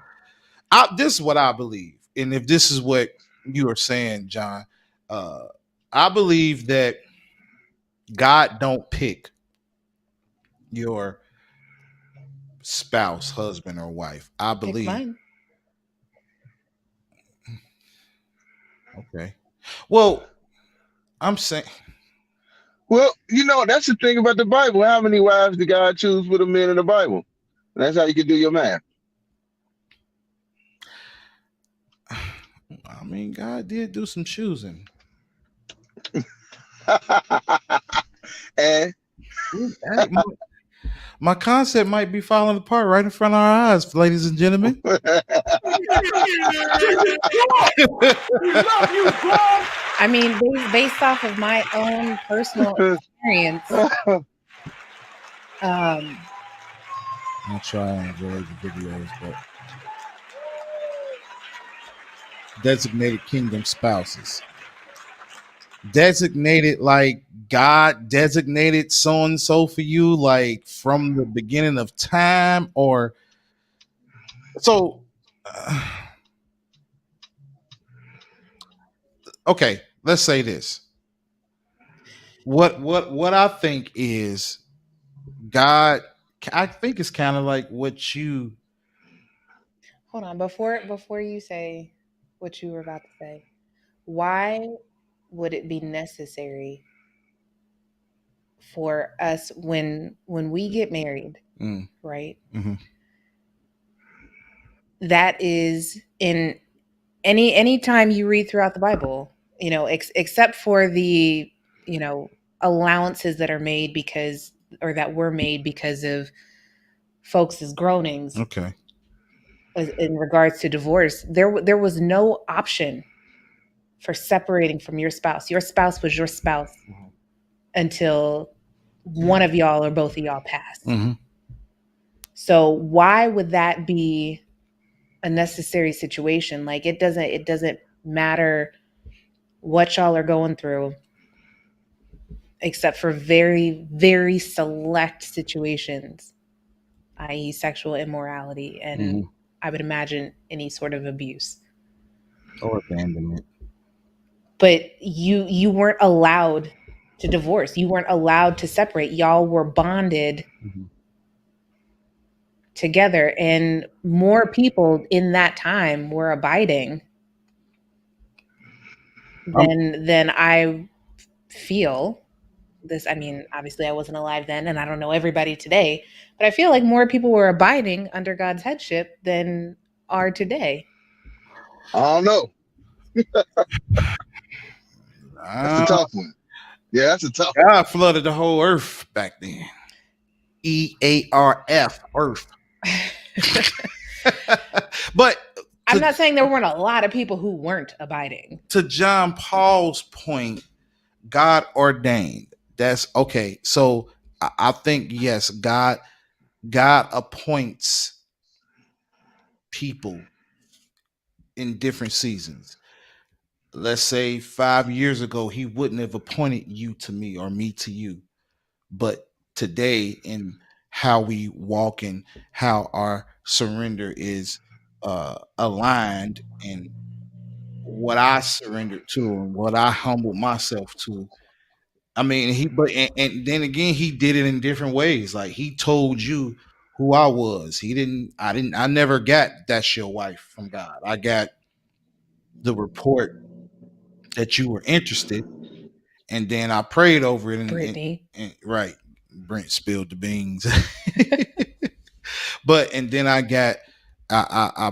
This is what I believe, and if this is what you are saying, John, I believe that God don't pick your spouse, husband, or wife. I Pick believe. mine. Okay. Well, I'm saying. Well, that's the thing about the Bible. How many wives did God choose for the men in the Bible? That's how you can do your math. I mean, God did do some choosing. And Hey, my concept might be falling apart right in front of our eyes, ladies and gentlemen. I mean, based off of my own personal experience, I'll try and avoid the videos, but designated kingdom spouses. Designated like God designated so and so for you, like from the beginning of time, or so. Okay, let's say this. What I think is God. I think it's kind of like what you. hold on, before you say what you were about to say, why would it be necessary for us when we get married, right? Mm-hmm. That is in any time you read throughout the Bible, except for the allowances that are made that were made because of folks' groanings. Okay. In regards to divorce, there was no option for separating from your spouse. Your spouse was your spouse until one of y'all or both of y'all passed. Mm-hmm. So why would that be a necessary situation? Like it doesn't matter what y'all are going through, except for very, very select situations, i.e. sexual immorality and I would imagine any sort of abuse. Or abandonment. But you weren't allowed to divorce. You weren't allowed to separate. Y'all were bonded together. And more people in that time were abiding than I feel. This, I mean, obviously I wasn't alive then and I don't know everybody today, but I feel like more people were abiding under God's headship than are today. I don't know. That's a tough one. Yeah, that's a tough one. God flooded the whole earth back then. EARF, earth. But I'm not saying there weren't a lot of people who weren't abiding. To John Paul's point, God ordained. That's okay. So I think, yes, God appoints people in different seasons. Let's say 5 years ago, he wouldn't have appointed you to me or me to you. But today, in how we walk and how our surrender is aligned, and what I surrendered to and what I humbled myself to. I mean, and then again, he did it in different ways. Like he told you who I was. I never got "that's your wife" from God. I got the report that you were interested, and then I prayed over it, Brittany. and right, Brent spilled the beans. But and then I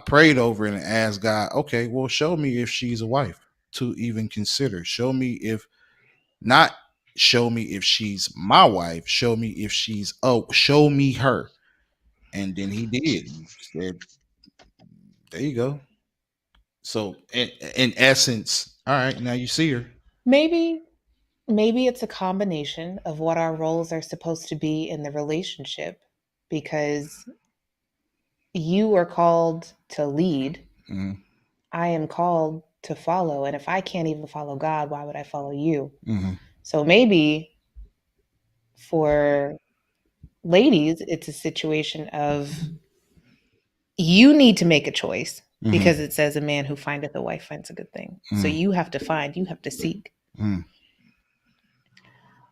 prayed over it and asked God, okay, well, show me if she's a wife to even consider. Show me if not. Show me if she's my wife. Show me if she's show me her. And then he did. He said, there you go. So in essence, all right, now you see her. Maybe it's a combination of what our roles are supposed to be in the relationship, because you are called to lead. Mm-hmm. I am called to follow. And if I can't even follow God, why would I follow you? Mm-hmm. So maybe for ladies, it's a situation of you need to make a choice, because it says a man who findeth a wife finds a good thing. So you have to find, you have to seek.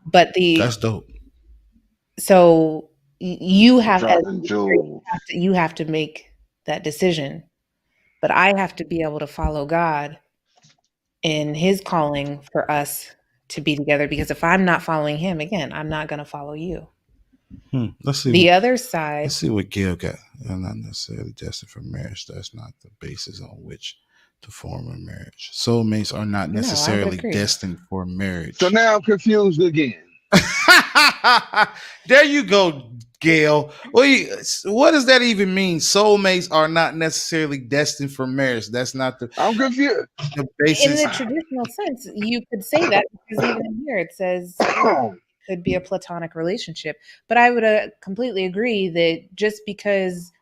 But that's dope. So you have to make that decision. But I have to be able to follow God in his calling for us to be together, because if I'm not following him, again, I'm not going to follow you. Let's see. The other side. Let's see what Gail got. Not necessarily destined for marriage. That's not the basis on which to form a marriage. Soulmates are not necessarily destined for marriage. So now I'm confused again. There you go, Gail. What does that even mean? Soulmates are not necessarily destined for marriage. That's not the. I'm confused. The basis. In the traditional sense, you could say that, because even in here it says it could be a platonic relationship. But I would completely agree that just because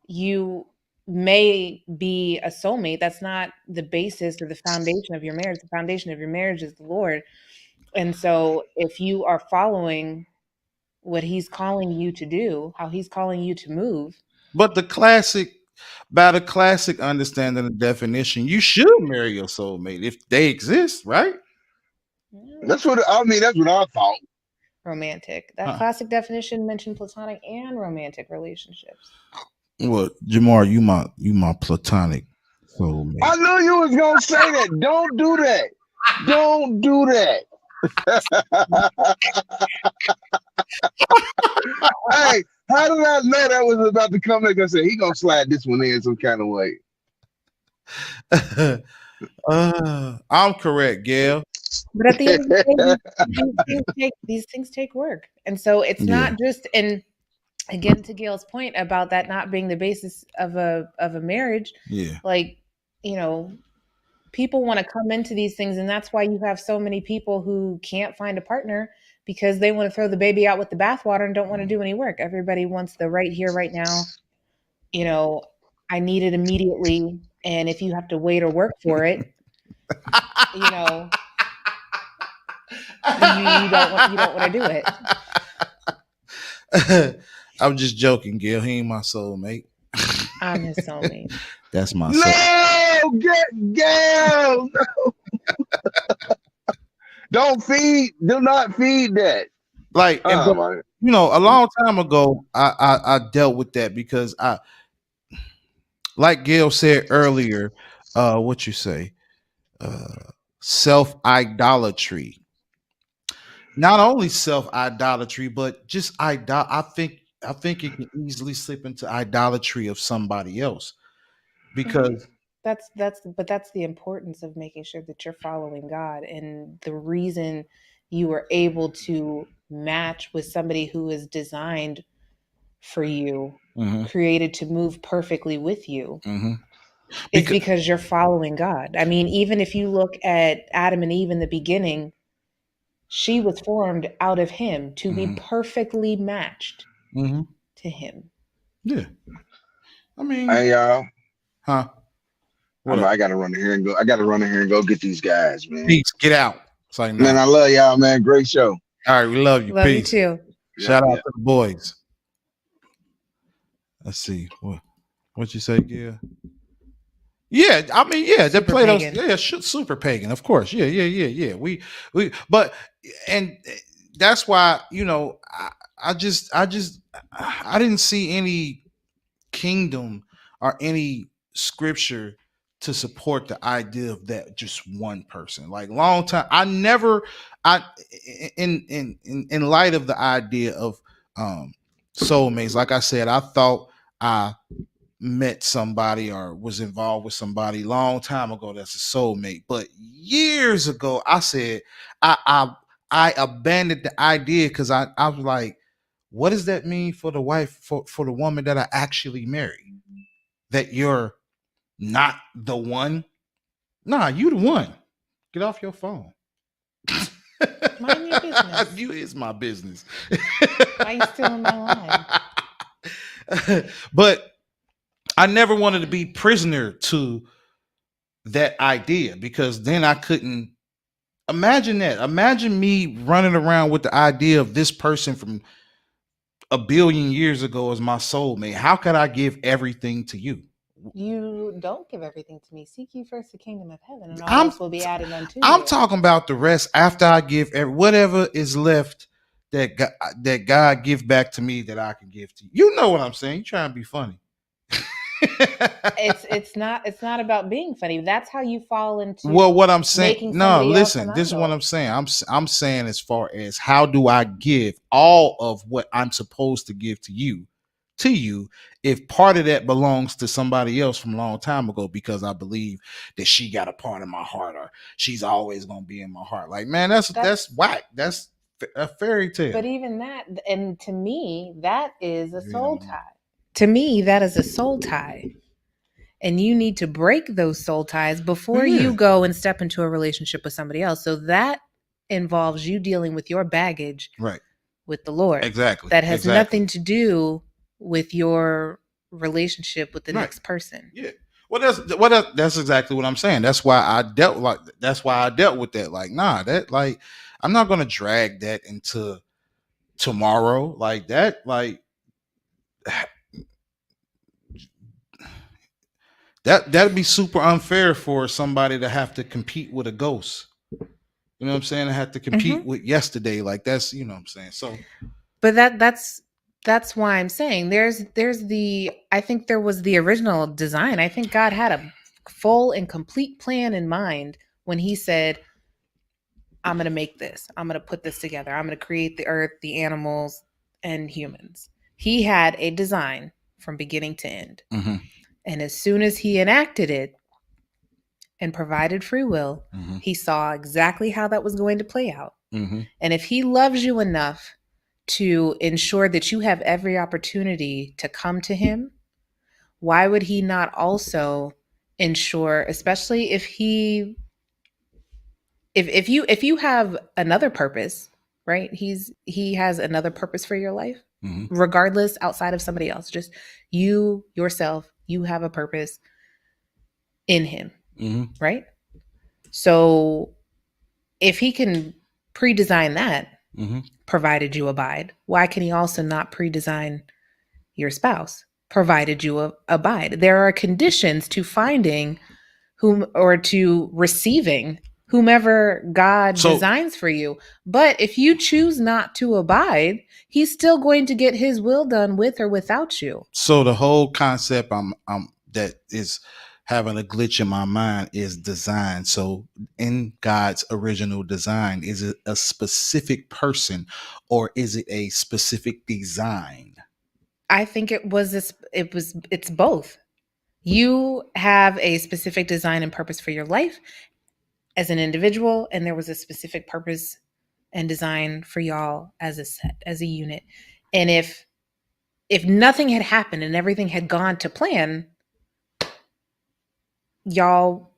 you may be a soulmate, that's not the basis or the foundation of your marriage. The foundation of your marriage is the Lord. And so if you are following what he's calling you to do, how he's calling you to move. But by the classic understanding and definition, you should marry your soulmate if they exist, right? That's what I thought. Romantic. That classic definition mentioned platonic and romantic relationships. Well, Jamar, you my platonic soulmate. I knew you was gonna say that. Don't do that. Don't do that. Hey, how did I know that was about to come in? I said he gonna slide this one in some kind of way. I'm correct, Gail. But at the end of the day, these things take work. And so it's not just, and again, to Gail's point about that not being the basis of a marriage. Yeah. Like, people want to come into these things, and that's why you have so many people who can't find a partner, because they want to throw the baby out with the bathwater and don't want to do any work. Everybody wants the right here, right now. I need it immediately. And if you have to wait or work for it, you don't want to do it. I'm just joking, Gail. He ain't my soulmate. I'm his soulmate. That's my soulmate. No, get Gail. No. Do not feed that. Like, a long time ago, I dealt with that, because like Gail said earlier, what you say, self-idolatry. Not only self-idolatry, but just I think it can easily slip into idolatry of somebody else, because that's the importance of making sure that you're following God. And the reason you were able to match with somebody who is designed for you, created to move perfectly with you, is because you're following God. I mean, even if you look at Adam and Eve in the beginning, she was formed out of him to be perfectly matched to him. Yeah. I mean, hey, y'all. Huh? I gotta run in here and go. I gotta run in here and go get these guys, man. Peace. Get out. It's like, man, I love y'all, man. Great show. All right, we love you. Love Peace. You too. Shout out to the boys. Let's see. What you say, yeah? Yeah, I mean, yeah, the Super Plato's, pagan. yeah, super pagan, of course. Yeah. But and that's why, I didn't see any kingdom or any scripture to support the idea of that just one person. Like long time, I in light of the idea of soulmates. Like I said, I thought I met somebody or was involved with somebody long time ago that's a soulmate, but years ago I said I abandoned the idea because I was like, what does that mean for the wife, for the woman that I actually married, that you're not the one? Nah, you the one. Get off your phone. Mind your business. You is my business. Why you still in my line? But I never wanted to be prisoner to that idea, because then I couldn't imagine that. Imagine me running around with the idea of this person from a billion years ago as my soulmate. How could I give everything to you? You don't give everything to me. Seek ye first the kingdom of heaven, and all I'm else will be added unto I'm you. talking about the rest after I give whatever is left that God give back to me that I can give to you. You know what I'm saying? You trying to be funny. It's not about being funny. That's how you fall into Well, what I'm saying, making no, somebody else listen, an this is what idol. I'm saying. I'm saying, as far as how do I give all of what I'm supposed to give to you, if part of that belongs to somebody else from a long time ago, because I believe that she got a part of my heart, or she's always gonna be in my heart. Like, man, that's whack. That's a fairy tale. But even that, and to me, that is a You soul know. tie. To me, that is a soul tie. And you need to break those soul ties before you go and step into a relationship with somebody else. So that involves you dealing with your baggage, right, with the Lord. Exactly. That has nothing to do with your relationship with the next person. Yeah. That's exactly what I'm saying. That's why I dealt with that. Like, nah, that, like, I'm not gonna drag that into tomorrow. Like that, like that'd be super unfair for somebody to have to compete with a ghost. You know what I'm saying? I have to compete with yesterday. Like, that's, you know what I'm saying. So, but that's why I'm saying there's I think there was the original design. I think God had a full and complete plan in mind when he said, I'm going to make this. I'm going to put this together. I'm going to create the earth, the animals, and humans. He had a design from beginning to end. mm-hmm. And as soon as he enacted it and provided free will, he saw exactly how that was going to play out. And if he loves you enough to ensure that you have every opportunity to come to him, why would he not also ensure, especially if you have another purpose, right? He has another purpose for your life, regardless, outside of somebody else. Just you, yourself, you have a purpose in him, right? So if he can pre-design that, provided you abide, why can he also not pre-design your spouse, provided you abide? There are conditions to finding whom, or to receiving whomever God designs for you. But if you choose not to abide, he's still going to get his will done with or without you. So the whole concept that is having a glitch in my mind is design. So in God's original design, is it a specific person or is it a specific design? I think it's both. You have a specific design and purpose for your life as an individual, and there was a specific purpose and design for y'all as a set, as a unit. And if nothing had happened and everything had gone to plan, y'all,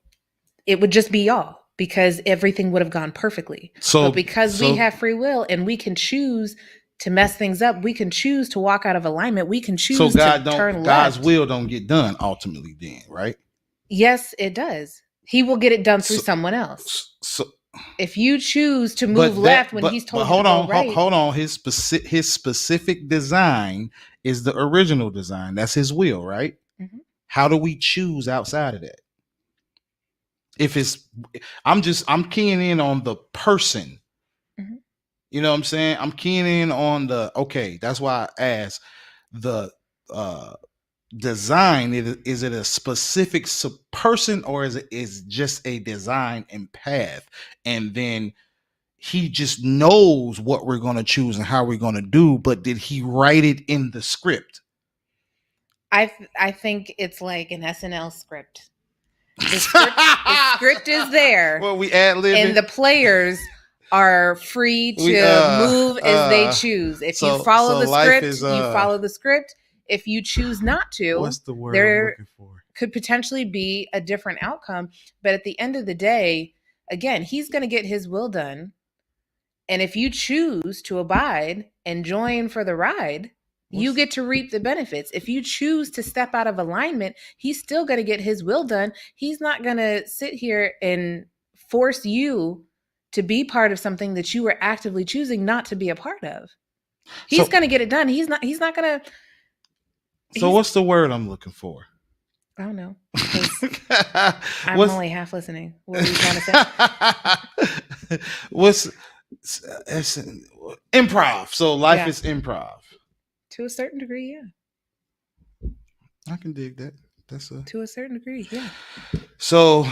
it would just be y'all, because everything would have gone perfectly. But because we have free will and we can choose to mess things up, we can choose to walk out of alignment, we can choose to turn left. God's will don't get done ultimately then, right? Yes, it does. He will get it done through someone else. So if you choose to move left when he's told you to go right. Hold on. His specific design is the original design. That's his will, right? Mhm. How do we choose outside of that? If it's, I'm keying in on the person. Mhm. You know what I'm saying? I'm keying in on the, okay, that's why I asked the design. Is it a specific person, or is just a design and path? And then he just knows what we're going to choose and how we're going to do, but did he write it in the script? I think it's like an SNL script. The script is there. Well, we ad libbing, and the players are free to move as they choose. If you follow the script, you follow the script. If you choose not to, what's the word there I'm looking for? could potentially be a different outcome. But at the end of the day, again, he's going to get his will done. And if you choose to abide and join for the ride, you get to reap the benefits. If you choose to step out of alignment, he's still going to get his will done. He's not going to sit here and force you to be part of something that you were actively choosing not to be a part of. He's going to get it done. He's not going to. So what's the word I'm looking for? I don't know. I'm only half listening. What are you trying to say? What's improv? So life is improv. To a certain degree, yeah. I can dig that. To a certain degree, yeah. So,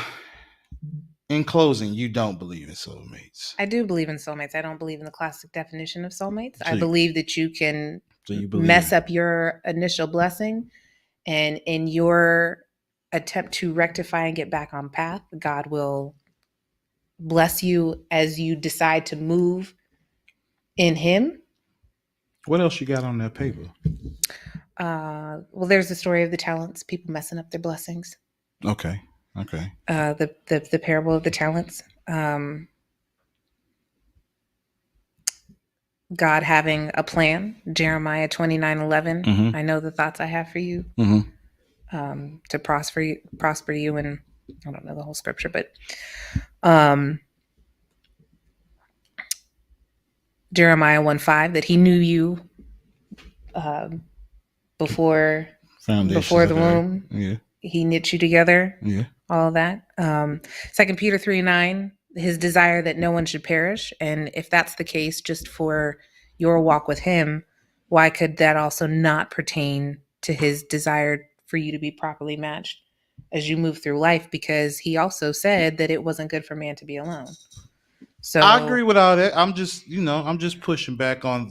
in closing, you don't believe in soulmates. I do believe in soulmates. I don't believe in the classic definition of soulmates. I believe that you can mess up your initial blessing, and in your attempt to rectify and get back on path, God will bless you as you decide to move in Him. What else you got on that paper? Well, there's the story of the talents, people messing up their blessings. Okay. The parable of the talents. God having a plan. Jeremiah 29:11. Mm-hmm. I know the thoughts I have for you. Mm-hmm. To prosper you, and I don't know the whole scripture, but Jeremiah 1:5, that He knew you before the womb. Yeah. He knit you together. Yeah. All of that. 2 Peter 3:9, His desire that no one should perish. And if that's the case, just for your walk with Him, why could that also not pertain to His desire for you to be properly matched as you move through life? Because He also said that it wasn't good for man to be alone. So I agree with all that. I'm just pushing back on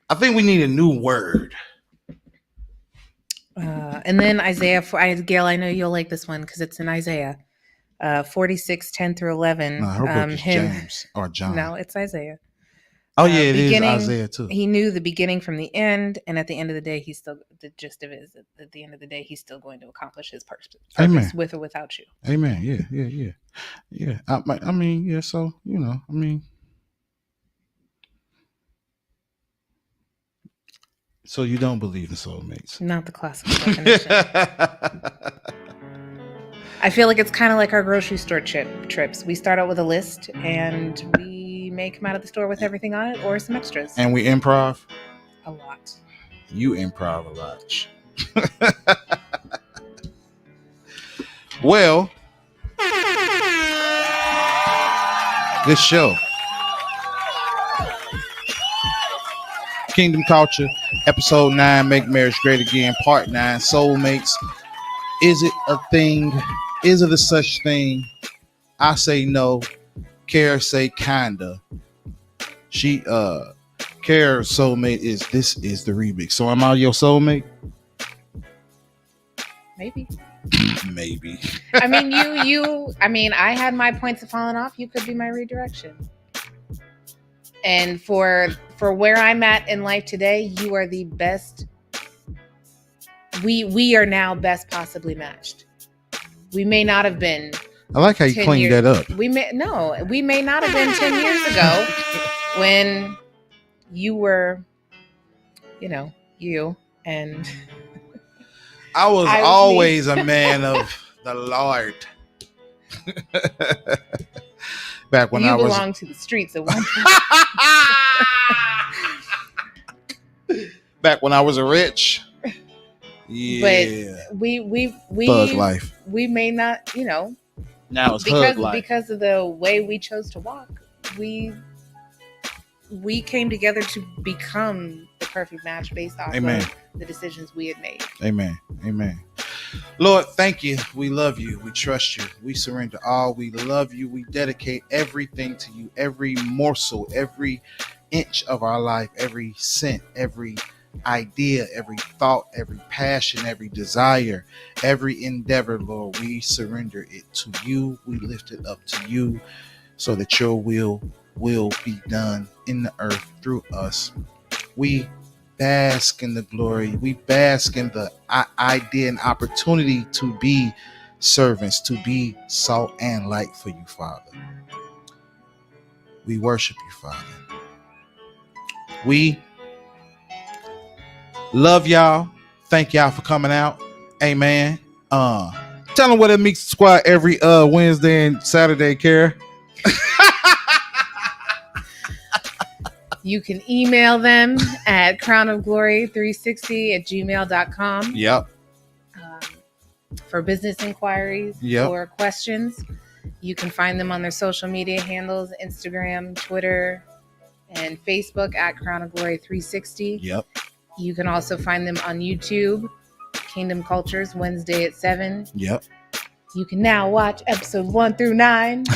I think we need a new word. And then Isaiah, Gail, I know you'll like this one because it's in Isaiah 46:10-11. No, her book is James or John. No, it's Isaiah. Oh yeah, it is Isaiah too. He knew the beginning from the end, and at the end of the day, the gist of it is that at the end of the day, he's still going to accomplish his purpose with or without you. Amen. Yeah. I mean, yeah. So So you don't believe in soulmates? Not the classical definition. I feel like it's kind of like our grocery store trips. We start out with a list, and we may come out of the store with everything on it or some extras. And we improv? A lot. You improv a lot. Well, good show. Kingdom Culture, episode 9, Make Marriage Great Again, part 9, Soulmates. Is it a thing? Is it a such thing? I say no. Kara say kinda. Kara's soulmate this is the remix. So am I your soulmate? Maybe. Maybe. I mean, I had my points of falling off. You could be my redirection. And for where I'm at in life today, you are the best. We are now best possibly matched. We may not have been. I like how you cleaned that up. We may not have been 10 years ago when you were, you and I was always a man of the Lord. Back when I was, you belonged to the streets at one point. Back when I was a rich. Yeah. But we Thug life. we may not, you know, Now it's hug life. because of the way we chose to walk, we came together to become the perfect match based off Amen. of the decisions we had made. Amen. Amen. Lord, thank you. We love you. We trust you. We surrender all. We love you. We dedicate everything to you. Every morsel, every inch of our life, every cent, every idea, every thought, every passion, every desire, every endeavor, Lord, we surrender it to you. We lift it up to you so that your will be done in the earth through us. We bask in the glory. We bask in the idea and opportunity to be servants, to be salt and light for you, Father. We worship you, Father. We love y'all. Thank y'all for coming out. Amen. Tell them what it meets the squad every Wednesday and Saturday, Kara. You can email them at crownofglory360@gmail.com. Yep. For business inquiries or questions. You can find them on their social media handles, Instagram, Twitter, and Facebook at crownofglory360. Yep. You can also find them on YouTube, Kingdom Cultures, Wednesday at 7. Yep. You can now watch episode 1 through 9.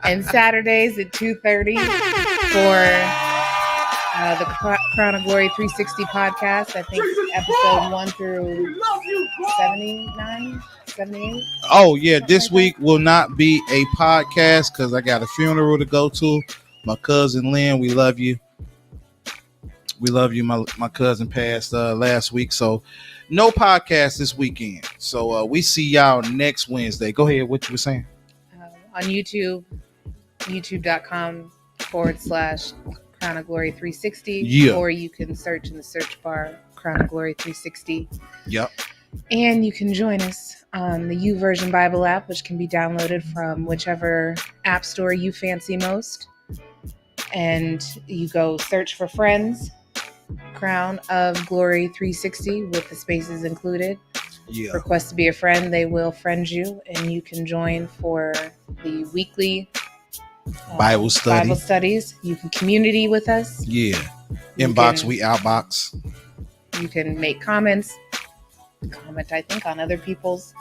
And Saturdays at 2:30 for the Crown of Glory 360 podcast. I think episode 1 through 79, 78. Oh, yeah. This week will not be a podcast because I got a funeral to go to. My cousin Lynn, we love you. We love you. My cousin passed last week. So no podcast this weekend. So we see y'all next Wednesday. Go ahead. What you were saying? On YouTube, youtube.com/Crown of Glory 360. Yeah. Or you can search in the search bar, Crown of Glory 360. Yep. And you can join us on the YouVersion Bible app, which can be downloaded from whichever app store you fancy most. And you go search for friends, Crown of Glory 360 with the spaces included. Yeah. Request to be a friend, they will friend you, and you can join for the weekly Bible studies. You can community with us. Yeah. Inbox, we outbox. You can make comment, I think, on other people's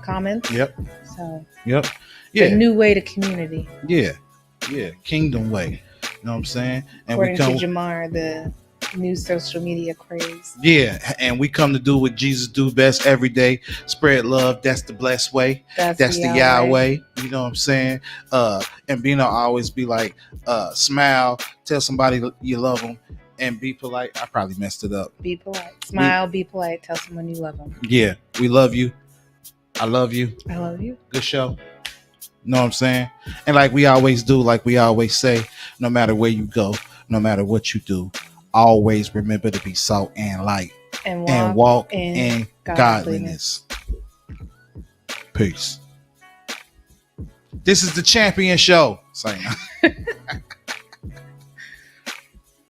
comments. Yep. So yep. Yeah. A new way to community. Yeah. Yeah. Kingdom way. You know what I'm saying? And according to Jamar, the new social media craze. Yeah, and we come to do what Jesus do best every day. Spread love. That's the blessed way. That's the Yahweh. You know what I'm saying? And Bino always be like, smile, tell somebody you love them, and be polite. I probably messed it up. Be polite. Smile, be polite, tell someone you love them. Yeah, we love you. I love you. I love you. Good show. You know what I'm saying? And like we always do, like we always say, no matter where you go, no matter what you do, always remember to be salt and light and walk in godliness. Peace. This is the champion show. Saying.